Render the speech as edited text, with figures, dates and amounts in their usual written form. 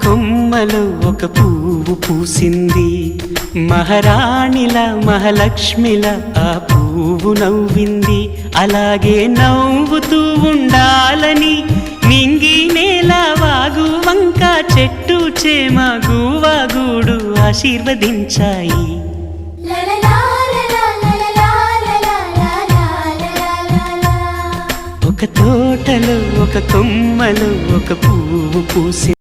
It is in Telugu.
కొమ్మలో ఒక పువ్వు పూసింది. మహారాణిలా మహాలక్ష్మిలా ఆ పువ్వు నవ్వింది. అలాగే నవ్వుతూ ఉండాలని నింగి నేల వాగు వంక చెట్టు చేమ గువ్వ గూడు ఆశీర్వదించాయి. ఒక తోటలో ఒక కొమ్మలో ఒక పువ్వు పూసి